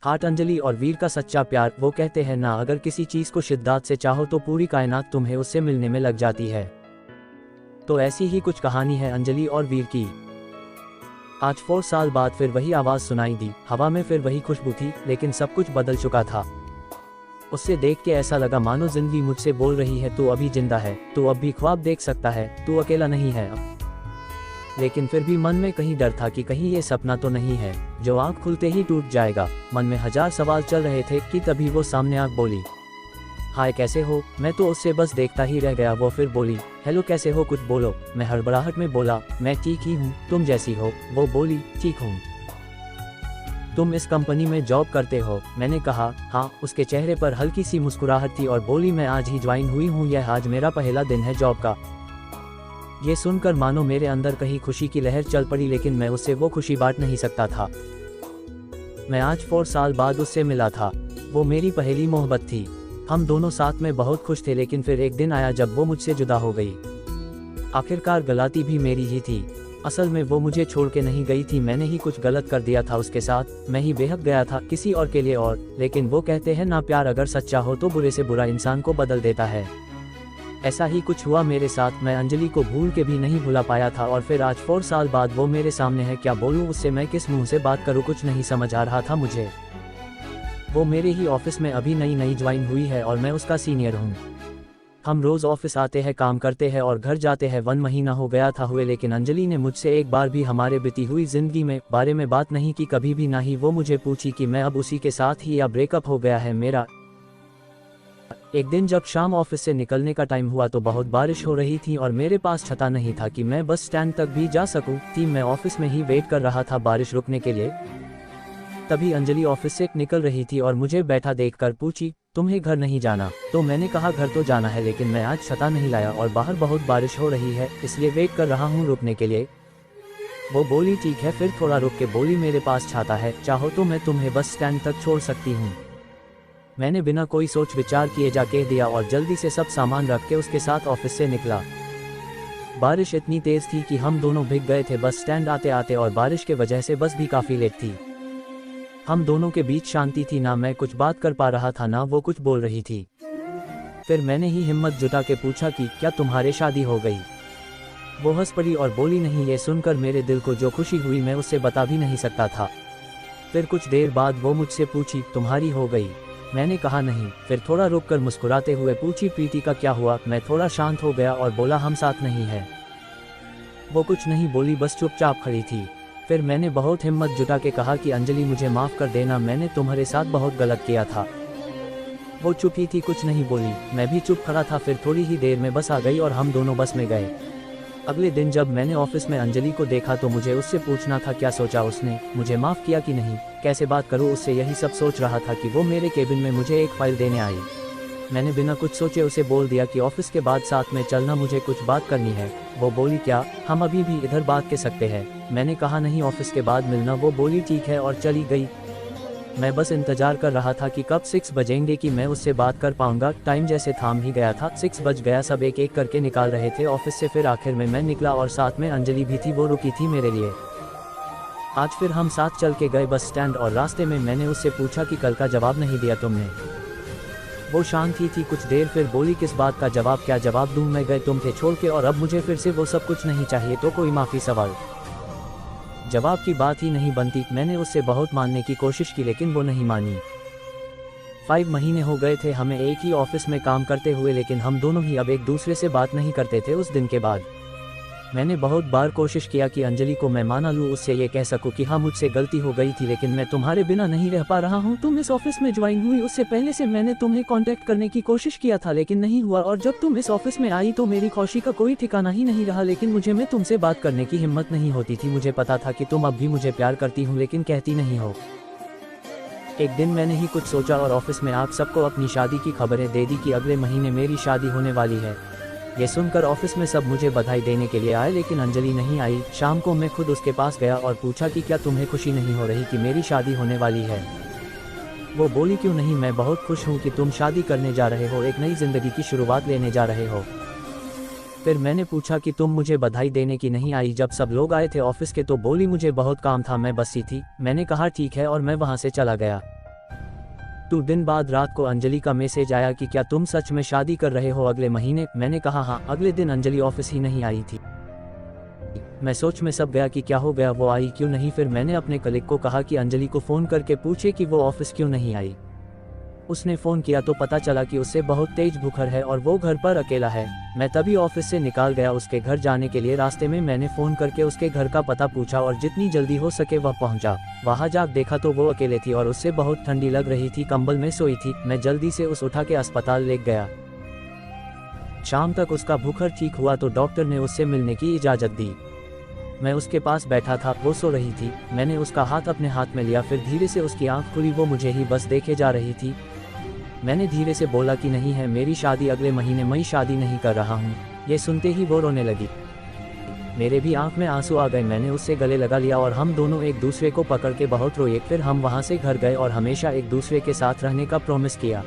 Heart Anjali और वीर का सच्चा प्यार। वो कहते हैं ना, अगर किसी चीज़ को शिद्दत से चाहो तो पूरी कायनात तुम्हें उससे मिलने में लग जाती है। तो ऐसी ही कुछ कहानी है अंजलि और वीर की। आज 4 साल बाद फिर वही आवाज़ सुनाई दी, हवा में फिर वही खुशबू थी, लेकिन सब कुछ बदल चुका था। उससे देख के ऐसा लगा मानो जिंदगी मुझसे बोल रही है, तू अभी जिंदा है, तू अब भी ख्वाब देख सकता है, तू अकेला नहीं है। लेकिन फिर भी मन में कहीं डर था कि कहीं ये सपना तो नहीं है जो आँख खुलते ही टूट जाएगा। मन में हजार सवाल चल रहे थे कि तभी वो सामने आँख बोली, हाय कैसे हो। मैं तो उससे बस देखता ही रह गया। वो फिर बोली, हेलो कैसे हो, कुछ बोलो। मैं हड़बड़ाहट में बोला, मैं ठीक ही हूँ, तुम जैसी हो। वो बोली, ठीक हूँ। तुम इस कंपनी में जॉब करते हो। मैंने कहा, हाँ। उसके चेहरे पर हल्की सी मुस्कुराहट थी और बोली, मैं आज ही ज्वाइन हुई हूँ, यह आज मेरा पहला दिन है जॉब का। ये सुनकर मानो मेरे अंदर कहीं खुशी की लहर चल पड़ी, लेकिन मैं उससे वो खुशी बांट नहीं सकता था। मैं आज 4 साल बाद उससे मिला था। वो मेरी पहली मोहब्बत थी। हम दोनों साथ में बहुत खुश थे, लेकिन फिर एक दिन आया जब वो मुझसे जुदा हो गई। आखिरकार गलती भी मेरी ही थी। असल में वो मुझे छोड़ के नहीं गई थी, मैंने ही कुछ गलत कर दिया था उसके साथ। मैं ही बेहक गया था किसी और के लिए और। लेकिन वो कहते हैं ना, प्यार अगर सच्चा हो तो बुरे से बुरा इंसान को बदल देता है। ऐसा ही कुछ हुआ मेरे साथ। मैं अंजलि को भूल के भी नहीं भुला पाया था और फिर आज 4 साल बाद वो मेरे सामने है। क्या बोलूँ उससे, मैं किस मुंह से बात करूँ, कुछ नहीं समझ आ रहा था मुझे। वो मेरे ही ऑफिस में अभी नई ज्वाइन हुई है और मैं उसका सीनियर हूँ। हम रोज ऑफिस आते हैं, काम करते हैं और घर जाते हैं। 1 महीना हो गया था हुए, लेकिन अंजलि ने मुझसे एक बार भी हमारे बीती हुई जिंदगी में बारे में बात नहीं की, कभी भी। ना ही वो मुझे पूछी कि मैं अब उसी के साथ ही या ब्रेकअप हो गया है मेरा। एक दिन जब शाम ऑफिस से निकलने का टाइम हुआ तो बहुत बारिश हो रही थी और मेरे पास छता नहीं था कि मैं बस स्टैंड तक भी जा सकूं। मैं ऑफिस में ही वेट कर रहा था बारिश रुकने के लिए। तभी अंजलि ऑफिस से निकल रही थी और मुझे बैठा देखकर पूछी, तुम्हें घर नहीं जाना? तो मैंने कहा, घर तो जाना है, लेकिन मैं आज छता नहीं लाया और बाहर बहुत बारिश हो रही है, इसलिए वेट कर रहा हूँ रुकने के लिए। वो बोली, ठीक है। फिर थोड़ा रुक के बोली, मेरे पास छाता है, चाहो तो मैं तुम्हें बस स्टैंड तक छोड़ सकती हूँ। मैंने बिना कोई सोच विचार किए जा कह दिया और जल्दी से सब सामान रख के उसके साथ ऑफिस से निकला। बारिश इतनी तेज थी कि हम दोनों भीग गए थे बस स्टैंड आते आते और बारिश के वजह से बस भी काफ़ी लेट थी। हम दोनों के बीच शांति थी, ना मैं कुछ बात कर पा रहा था ना वो कुछ बोल रही थी। फिर मैंने ही हिम्मत जुटा के पूछा कि क्या तुम्हारे शादी हो गई? वो हंस पड़ी और बोली, नहीं। ये सुनकर मेरे दिल को जो खुशी हुई मैं उससे बता भी नहीं सकता था। फिर कुछ देर बाद वो मुझसे पूछी, तुम्हारी हो गई? मैंने कहा नहीं। फिर थोड़ा रुककर मुस्कुराते हुए पूछी, प्रीति का क्या हुआ? मैं थोड़ा शांत हो गया और बोला, हम साथ नहीं है। वो कुछ नहीं बोली, बस चुपचाप खड़ी थी। फिर मैंने बहुत हिम्मत जुटा के कहा कि अंजलि मुझे माफ़ कर देना, मैंने तुम्हारे साथ बहुत गलत किया था। वो चुप ही थी, कुछ नहीं बोली। मैं भी चुप खड़ा था। फिर थोड़ी ही देर में बस आ गई और हम दोनों बस में गए। अगले दिन जब मैंने ऑफिस में अंजलि को देखा तो मुझे उससे पूछना था क्या सोचा उसने, मुझे माफ़ किया कि नहीं, कैसे बात करूँ उससे, यही सब सोच रहा था कि वो मेरे केबिन में मुझे एक फ़ाइल देने आई। मैंने बिना कुछ सोचे उसे बोल दिया कि ऑफिस के बाद साथ में चलना, मुझे कुछ बात करनी है। वो बोली, क्या? हम अभी भी इधर बात कर सकते हैं। मैंने कहा, नहीं, ऑफिस के बाद मिलना। वो बोली, ठीक है, और चली गई। मैं बस इंतजार कर रहा था कि कब 6 बजेंगे कि मैं उससे बात कर पाऊंगा। टाइम जैसे थाम ही गया था, 6 बज गया। सब एक एक करके निकाल रहे थे ऑफिस से। फिर आखिर में मैं निकला और साथ में अंजलि भी थी, वो रुकी थी मेरे लिए। आज फिर हम साथ चल के गए बस स्टैंड और रास्ते में मैंने उससे पूछा कि कल का जवाब नहीं दिया तुमने। वो शांत ही थी कुछ देर, फिर बोली, किस बात का जवाब? क्या जवाब दूं मैं? गए तुम थे छोड़ के और अब मुझे फिर से वो सब कुछ नहीं चाहिए, तो कोई माफ़ी सवाल जवाब की बात ही नहीं बनती। मैंने उससे बहुत मानने की कोशिश की लेकिन वो नहीं मानी। 5 महीने हो गए थे हमें एक ही ऑफिस में काम करते हुए, लेकिन हम दोनों ही अब एक दूसरे से बात नहीं करते थे। उस दिन के बाद मैंने बहुत बार कोशिश किया कि अंजलि को मैं माना लूँ, उससे ये कह सकूँ कि हाँ मुझसे गलती हो गई थी, लेकिन मैं तुम्हारे बिना नहीं रह पा रहा हूँ। तुम इस ऑफिस में ज्वाइन हुई उससे पहले से मैंने तुम्हें कांटेक्ट करने की कोशिश किया था, लेकिन नहीं हुआ। और जब तुम इस ऑफिस में आई तो मेरी खुशी का कोई ठिकाना ही नहीं रहा, लेकिन मैं तुमसे बात करने की हिम्मत नहीं होती थी। मुझे पता था कि तुम अब भी मुझे प्यार करती हो, लेकिन कहती नहीं हो। एक दिन मैंने ही कुछ सोचा और ऑफिस में आप सबको अपनी शादी की खबरें दे दी कि अगले महीने मेरी शादी होने वाली है। ये सुनकर ऑफिस में सब मुझे बधाई देने के लिए आए, लेकिन अंजलि नहीं आई। शाम को मैं खुद उसके पास गया और पूछा कि क्या तुम्हें खुशी नहीं हो रही कि मेरी शादी होने वाली है? वो बोली, क्यों नहीं, मैं बहुत खुश हूँ कि तुम शादी करने जा रहे हो, एक नई जिंदगी की शुरुआत लेने जा रहे हो। फिर मैंने पूछा कि तुम मुझे बधाई देने की नहीं आई जब सब लोग आए थे ऑफिस के? तो बोली, मुझे बहुत काम था, मैं बसी थी। मैंने कहा ठीक है और मैं वहाँ से चला गया। 2 दिन बाद रात को अंजलि का मैसेज आया कि क्या तुम सच में शादी कर रहे हो अगले महीने। मैंने कहा हाँ। अगले दिन अंजलि ऑफिस ही नहीं आई थी। मैं सोच में सब गया कि क्या हो गया, वो आई क्यों नहीं। फिर मैंने अपने कलीग को कहा कि अंजलि को फ़ोन करके पूछे कि वो ऑफिस क्यों नहीं आई। उसने फ़ोन किया तो पता चला कि उससे बहुत तेज बुखार है और वो घर पर अकेला है। मैं तभी ऑफिस से निकाल गया उसके घर जाने के लिए। रास्ते में मैंने फ़ोन करके उसके घर का पता पूछा और जितनी जल्दी हो सके वह पहुंचा। वहां जाकर देखा तो वो अकेले थी और उससे बहुत ठंडी लग रही थी, कंबल में सोई थी। मैं जल्दी से उठा के अस्पताल ले गया। शाम तक उसका बुखार ठीक हुआ तो डॉक्टर ने उससे मिलने की इजाज़त दी। मैं उसके पास बैठा था, वो सो रही थी। मैंने उसका हाथ अपने हाथ में लिया, फिर धीरे से उसकी आंख खुली। वो मुझे ही बस देखे जा रही थी। मैंने धीरे से बोला कि नहीं है मेरी शादी अगले महीने, मैं शादी नहीं कर रहा हूँ। ये सुनते ही वो रोने लगी। मेरे भी आंख में आंसू आ गए। मैंने उससे गले लगा लिया और हम दोनों एक दूसरे को पकड़ के बहुत रोए। फिर हम वहाँ से घर गए और हमेशा एक दूसरे के साथ रहने का प्रॉमिस किया।